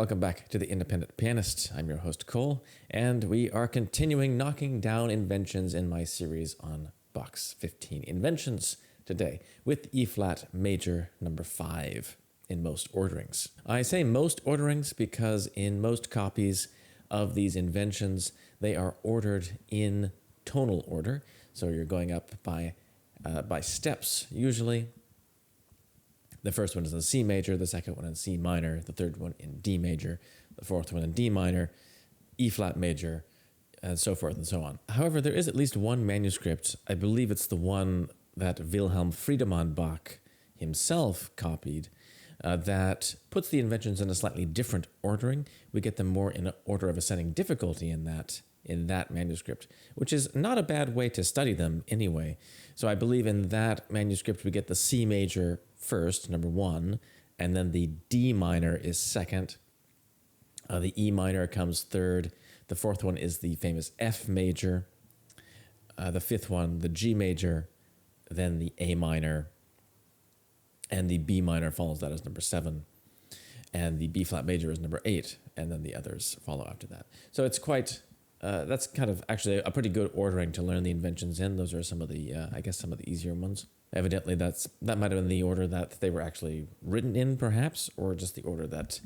welcome back to The Independent Pianist. I'm your host, Cole, and we are continuing knocking down inventions in my series on Bach's 15 inventions today with E-flat major number 5 in most orderings. I say most orderings because in most copies of these inventions, they are ordered in tonal order. So you're going up by steps, usually. The first one is in C major, the second one in C minor, the third one in D major, the fourth one in D minor, E-flat major, and so forth and so on. However, there is at least one manuscript, I believe it's the one that Wilhelm Friedemann Bach himself copied, that puts the inventions in a slightly different ordering. We get them more in an order of ascending difficulty in that manuscript, which is not a bad way to study them anyway. So I believe in that manuscript we get the C major first, number 1, and then the D minor is second. The E minor comes third. The fourth one is the famous F major. The fifth one, the G major, then the A minor, and the B minor follows that as number 7. And the B-flat major is number 8, and then the others follow after that. So it's quite... that's kind of actually a pretty good ordering to learn the inventions in. Those are some of the, some of the easier ones. Evidently, that might have been the order that they were actually written in, perhaps, or just the order that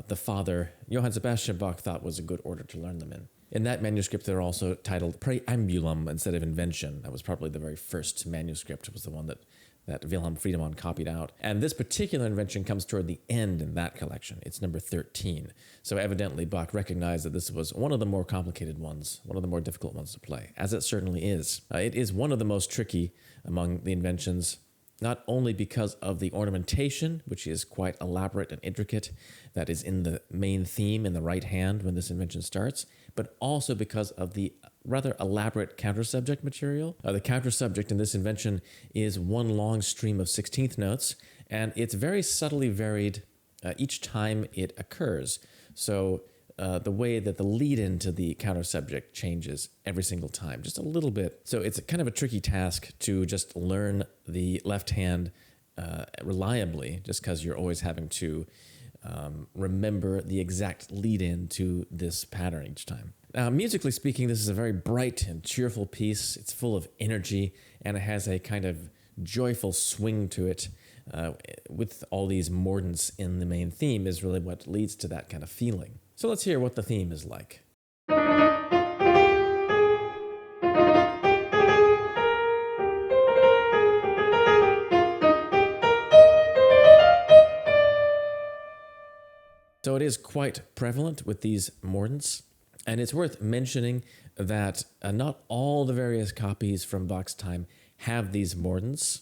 the father, Johann Sebastian Bach, thought was a good order to learn them in. In that manuscript, they're also titled Preambulum instead of Invention. That was probably the very first manuscript. It was the one that Wilhelm Friedemann copied out. And this particular invention comes toward the end in that collection. It's number 13. So evidently Bach recognized that this was one of the more complicated ones, one of the more difficult ones to play, as it certainly is. It is one of the most tricky among the inventions, not only because of the ornamentation, which is quite elaborate and intricate, that is in the main theme in the right hand when this invention starts, but also because of the rather elaborate counter-subject material. The counter-subject in this invention is one long stream of 16th notes, and it's very subtly varied each time it occurs. So the way that the lead-in to the counter-subject changes every single time, just a little bit. So it's kind of a tricky task to just learn the left hand reliably, just because you're always having to remember the exact lead-in to this pattern each time. Now, musically speaking, this is a very bright and cheerful piece. It's full of energy, and it has a kind of joyful swing to it with all these mordents in the main theme is really what leads to that kind of feeling. So let's hear what the theme is like. So it is quite prevalent with these mordents. And it's worth mentioning that not all the various copies from Bach's time have these mordents,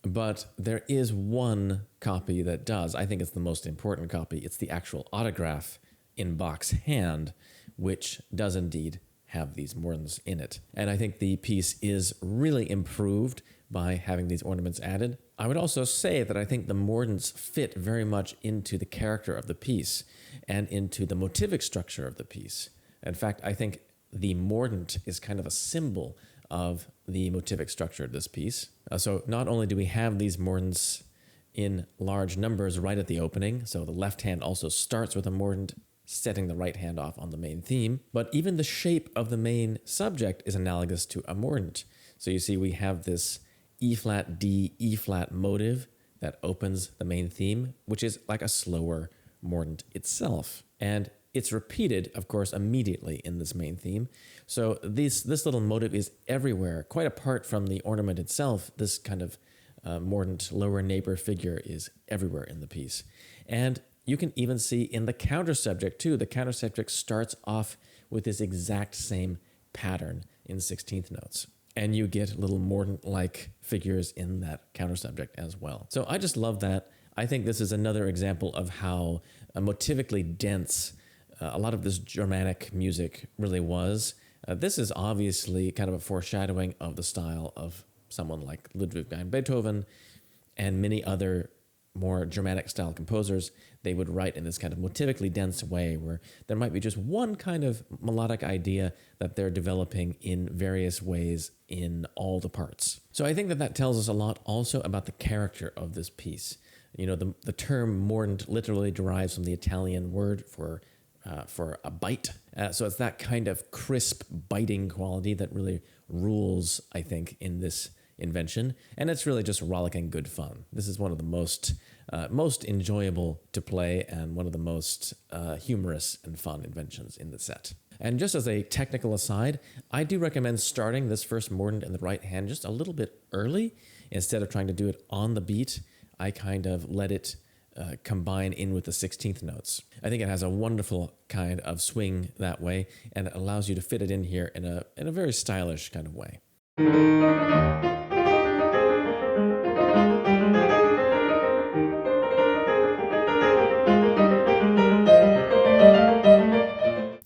but there is one copy that does. I think it's the most important copy. It's the actual autograph in Bach's hand, which does indeed have these mordents in it. And I think the piece is really improved by having these ornaments added. I would also say that I think the mordents fit very much into the character of the piece and into the motivic structure of the piece. In fact, I think the mordent is kind of a symbol of the motivic structure of this piece. So not only do we have these mordents in large numbers right at the opening, so the left hand also starts with a mordent, setting the right hand off on the main theme, but even the shape of the main subject is analogous to a mordent. So you see we have this E-flat, D, E-flat motive that opens the main theme, which is like a slower mordent itself. And it's repeated, of course, immediately in this main theme. So this little motive is everywhere. Quite apart from the ornament itself, this kind of mordent lower neighbor figure is everywhere in the piece. And you can even see in the counter subject too. The counter subject starts off with this exact same pattern in 16th notes. And you get little mordent-like figures in that counter subject as well. So I just love that. I think this is another example of how motivically dense a lot of this Germanic music really was. This is obviously kind of a foreshadowing of the style of someone like Ludwig van Beethoven and many other more Germanic style composers. They would write in this kind of motivically dense way where there might be just one kind of melodic idea that they're developing in various ways in all the parts. So I think that tells us a lot also about the character of this piece. The term mordant literally derives from the Italian word for a bite. So it's that kind of crisp, biting quality that really rules, I think, in this invention. And it's really just rollicking good fun. This is one of the most enjoyable to play and one of the most humorous and fun inventions in the set. And just as a technical aside, I do recommend starting this first mordant in the right hand just a little bit early. Instead of trying to do it on the beat, I kind of let it combine in with the 16th notes. I think it has a wonderful kind of swing that way, and it allows you to fit it in here in a very stylish kind of way.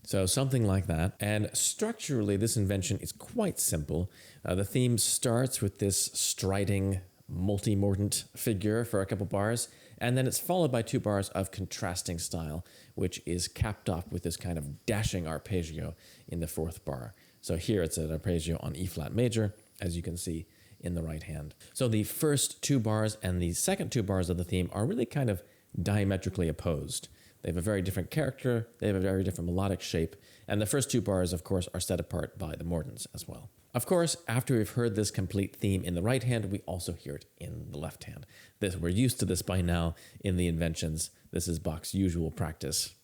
So something like that. And structurally, this invention is quite simple. The theme starts with this striding multi-mordant figure for a couple bars, and then it's followed by 2 bars of contrasting style, which is capped off with this kind of dashing arpeggio in the 4th bar. So here it's an arpeggio on E-flat major, as you can see in the right hand. So the first 2 bars and the second 2 bars of the theme are really kind of diametrically opposed. They have a very different character, they have a very different melodic shape, and the first 2 bars, of course, are set apart by the mordants as well. Of course, after we've heard this complete theme in the right hand, we also hear it in the left hand. We're used to this by now in the inventions. This is Bach's usual practice.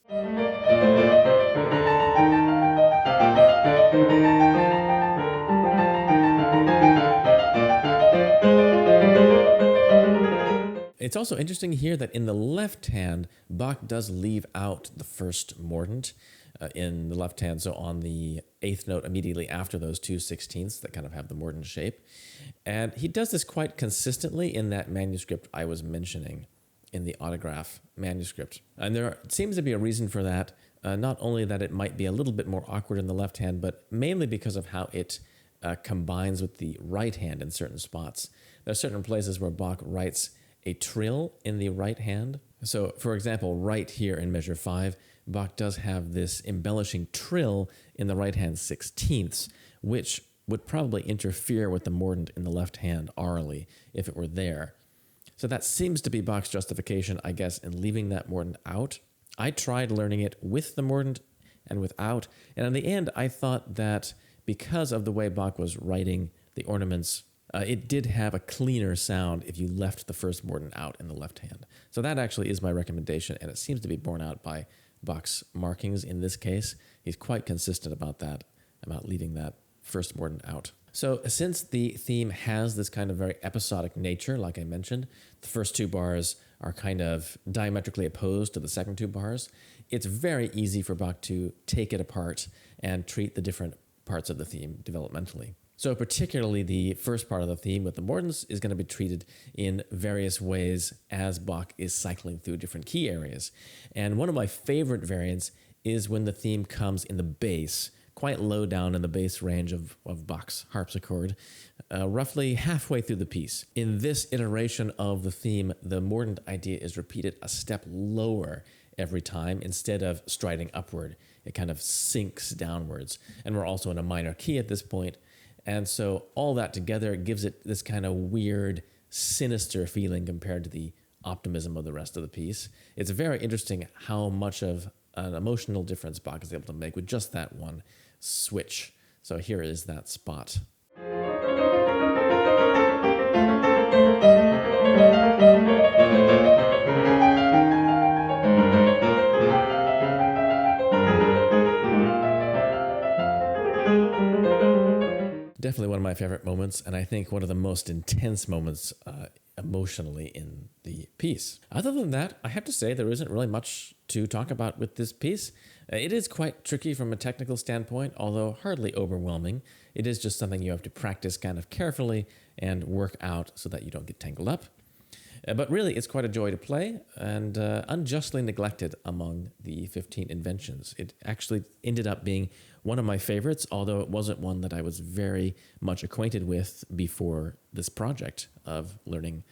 It's also interesting here that in the left hand, Bach does leave out the first mordant in the left hand, so on the 8th note immediately after those 2 16ths that kind of have the mordant shape. And he does this quite consistently in that manuscript I was mentioning, in the autograph manuscript. And there seems to be a reason for that, not only that it might be a little bit more awkward in the left hand, but mainly because of how it combines with the right hand in certain spots. There are certain places where Bach writes a trill in the right hand. So, for example, right here in measure 5, Bach does have this embellishing trill in the right hand 16ths, which would probably interfere with the mordant in the left hand aurally if it were there. So that seems to be Bach's justification, I guess, in leaving that mordant out. I tried learning it with the mordant and without, and in the end, I thought that because of the way Bach was writing the ornaments, it did have a cleaner sound if you left the first mordant out in the left hand. So that actually is my recommendation, and it seems to be borne out by Bach's markings in this case. He's quite consistent about that, about leaving that first mordant out. So since the theme has this kind of very episodic nature, like I mentioned, the first 2 bars are kind of diametrically opposed to the second 2 bars, it's very easy for Bach to take it apart and treat the different parts of the theme developmentally. So particularly the first part of the theme with the mordants is going to be treated in various ways as Bach is cycling through different key areas. And one of my favorite variants is when the theme comes in the bass, quite low down in the bass range of Bach's harpsichord, roughly halfway through the piece. In this iteration of the theme, the mordant idea is repeated a step lower every time instead of striding upward. It kind of sinks downwards. And we're also in a minor key at this point. And so all that together gives it this kind of weird, sinister feeling compared to the optimism of the rest of the piece. It's very interesting how much of an emotional difference Bach is able to make with just that one switch. So here is that spot. Definitely one of my favorite moments, and I think one of the most intense moments emotionally in the piece. Other than that, I have to say there isn't really much to talk about with this piece. It is quite tricky from a technical standpoint, although hardly overwhelming. It is just something you have to practice kind of carefully and work out so that you don't get tangled up. But really, it's quite a joy to play and unjustly neglected among the 15 inventions. It actually ended up being one of my favorites, although it wasn't one that I was very much acquainted with before this project of learning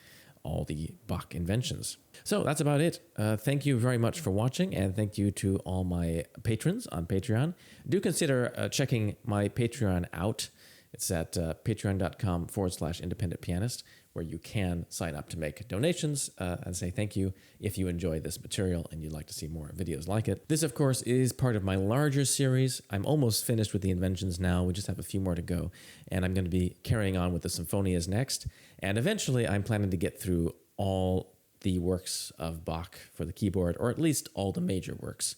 all the Bach inventions. So that's about it. Thank you very much for watching, and thank you to all my patrons on Patreon. Do consider checking my Patreon out. It's at patreon.com/independentpianist, where you can sign up to make donations and say thank you if you enjoy this material and you'd like to see more videos like it. This, of course, is part of my larger series. I'm almost finished with the Inventions now. We just have a few more to go. And I'm going to be carrying on with the Symphonias next. And eventually, I'm planning to get through all the works of Bach for the keyboard, or at least all the major works,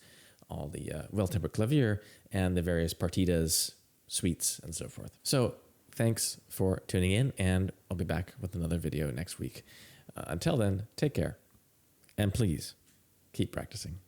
all the well-tempered clavier and the various partitas, suites, and so forth. So thanks for tuning in, and I'll be back with another video next week. Until then, take care, and please keep practicing.